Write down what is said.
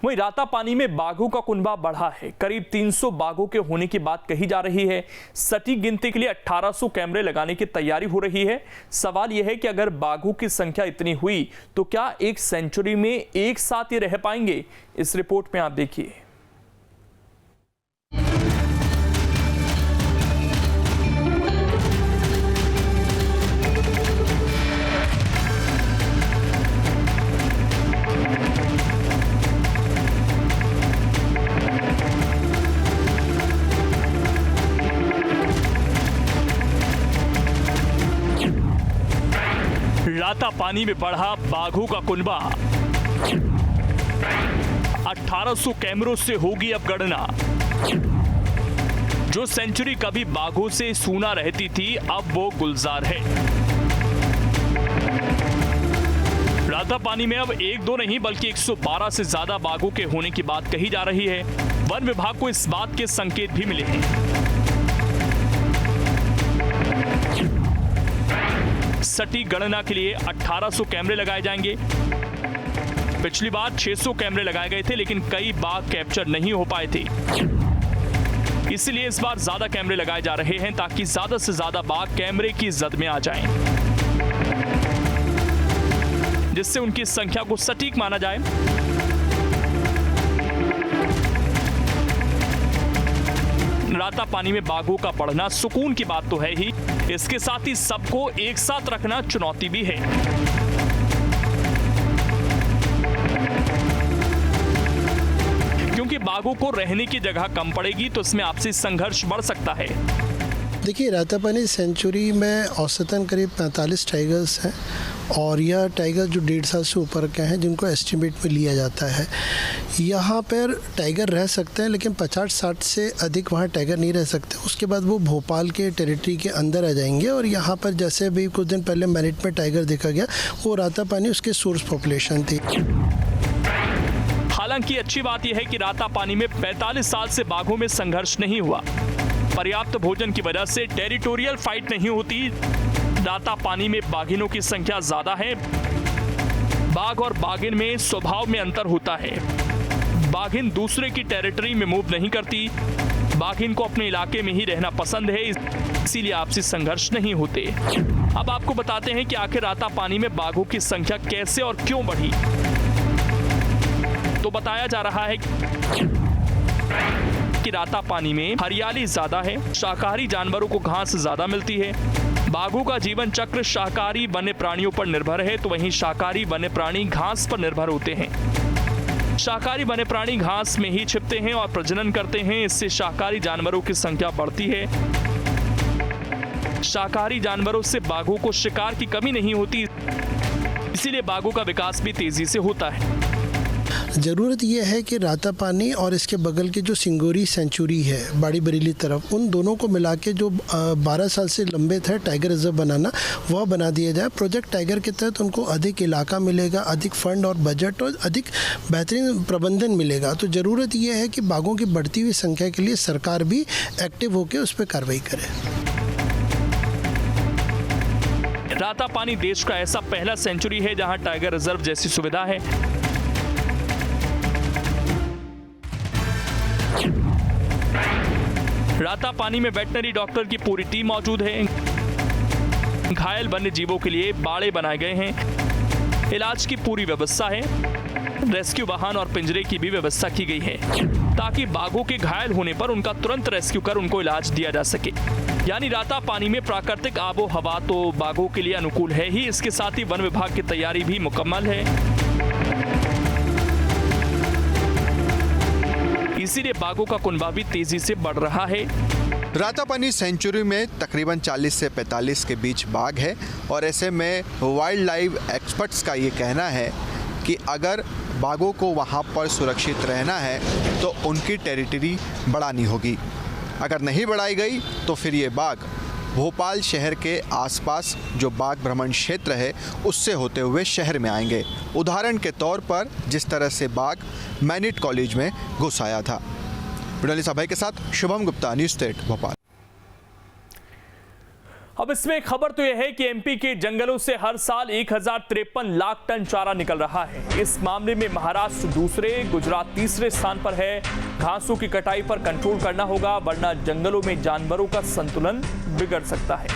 वहीं रातापानी में बाघों का कुनबा बढ़ा है। करीब 300 बाघों के होने की बात कही जा रही है। सटीक गिनती के लिए 1800 कैमरे लगाने की तैयारी हो रही है। सवाल यह है कि अगर बाघों की संख्या इतनी हुई तो क्या एक सेंचुरी में एक साथ ये रह पाएंगे? इस रिपोर्ट में आप देखिए। रातापानी में बढ़ा बाघों का कुनबा। 1800 कैमरों से होगी अब गणना। जो सेंचुरी कभी बाघों से सूना रहती थी, अब वो गुलजार है। रातापानी में अब एक दो नहीं बल्कि 112 से ज्यादा बाघों के होने की बात कही जा रही है। वन विभाग को इस बात के संकेत भी मिले हैं। सटीक गणना के लिए 1800 कैमरे लगाए जाएंगे। पिछली बार 600 कैमरे लगाए गए थे, लेकिन कई बाघ कैप्चर नहीं हो पाए थे। इसलिए इस बार ज्यादा कैमरे लगाए जा रहे हैं ताकि ज्यादा से ज्यादा बाघ कैमरे की जद में आ जाएं, जिससे उनकी संख्या को सटीक माना जाए। रातापानी में बाघों का बढ़ना सुकून की बात तो है ही, इसके साथ ही सबको एक साथ रखना चुनौती भी है। क्योंकि बाघों को रहने की जगह कम पड़ेगी तो इसमें आपसी संघर्ष बढ़ सकता है। देखिए, रातापानी सेंचुरी में औसतन करीब 45 टाइगर्स हैं और यह टाइगर जो 1.5 साल से ऊपर के हैं, जिनको एस्टिमेट में लिया जाता है। यहाँ पर टाइगर रह सकते हैं, लेकिन 50-60 से अधिक वहाँ टाइगर नहीं रह सकते। उसके बाद वो भोपाल के टेरिटरी के अंदर आ जाएंगे और यहाँ पर जैसे अभी कुछ दिन पहले मेरिट में टाइगर देखा गया, वो रातापानी उसकी सोर्स पॉपुलेशन थी। हालांकि अच्छी बात यह है कि रातापानी में 45 साल से बाघों में संघर्ष नहीं हुआ। पर्याप्त भोजन की वजह से टेरिटोरियल फाइट नहीं होती। रातापानी में बाघिनों की संख्या ज्यादा है। बाघ और बाघिन में स्वभाव में अंतर होता है। बाघिन दूसरे की टेरिटरी में मूव नहीं करती। बाघिन को अपने इलाके में ही रहना पसंद है, इसीलिए आपसी संघर्ष नहीं होते। अब आपको बताते हैं कि आखिर रातापानी में बाघों की संख्या कैसे और क्यों बढ़ी। तो बताया जा रहा है कि रातापानी में हरियाली ज्यादा है, शाकाहारी जानवरों को घास ज्यादा मिलती है। बाघों का जीवन चक्र शाकाहारी वन्य प्राणियों पर निर्भर है, तो वहीं शाकाहारी वन्य प्राणी घास पर निर्भर होते हैं। शाकाहारी वन्य प्राणी घास में ही छिपते हैं और प्रजनन करते हैं। इससे शाकाहारी जानवरों की संख्या बढ़ती है। शाकाहारी जानवरों से बाघों को शिकार की कमी नहीं होती, इसीलिए बाघों का विकास भी तेजी से होता है। ज़रूरत यह है कि रातापानी और इसके बगल के जो सिंगोरी सेंचुरी है बाड़ी बरेली तरफ, उन दोनों को मिला के जो 12 साल से लंबित है टाइगर रिजर्व बनाना, वह बना दिया जाए। प्रोजेक्ट टाइगर के तहत उनको अधिक इलाका मिलेगा, अधिक फंड और बजट और अधिक बेहतरीन प्रबंधन मिलेगा। तो ज़रूरत यह है कि बाघों की बढ़ती हुई संख्या के लिए सरकार भी एक्टिव होकर उस पर कार्रवाई करे। रातापानी देश का ऐसा पहला सेंचुरी है जहां टाइगर रिजर्व जैसी सुविधा है। रातापानी में वेटनरी डॉक्टर की पूरी टीम मौजूद है। घायल वन्य जीवों के लिए बाड़े बनाए गए हैं। इलाज की पूरी व्यवस्था है। रेस्क्यू वाहन और पिंजरे की भी व्यवस्था की गई है ताकि बाघों के घायल होने पर उनका तुरंत रेस्क्यू कर उनको इलाज दिया जा सके। यानी रातापानी में प्राकृतिक आबो हवा तो बाघों के लिए अनुकूल है ही, इसके साथ ही वन विभाग की तैयारी भी मुकम्मल है। इसीलिए बाघों का कुनबा भी तेजी से बढ़ रहा है। रातापानी सेंचुरी में तकरीबन 40 से 45 के बीच बाघ है और ऐसे में वाइल्ड लाइफ एक्सपर्ट्स का ये कहना है कि अगर बाघों को वहाँ पर सुरक्षित रहना है तो उनकी टेरिटरी बढ़ानी होगी। अगर नहीं बढ़ाई गई तो फिर ये बाघ भोपाल शहर के आसपास जो बाघ भ्रमण क्षेत्र है उससे होते हुए शहर में आएंगे। उदाहरण के तौर पर जिस तरह से बाघ मैनिट कॉलेज में घुस आया था। जर्नलिस्ट अभय के साथ शुभम गुप्ता, न्यूज़ 8 भोपाल। अब इसमें खबर तो यह है कि एमपी के जंगलों से हर साल 1053 लाख टन चारा निकल रहा है। इस मामले में महाराष्ट्र दूसरे, गुजरात तीसरे स्थान पर है। घासों की कटाई पर कंट्रोल करना होगा, वरना जंगलों में जानवरों का संतुलन बिगड़ सकता है।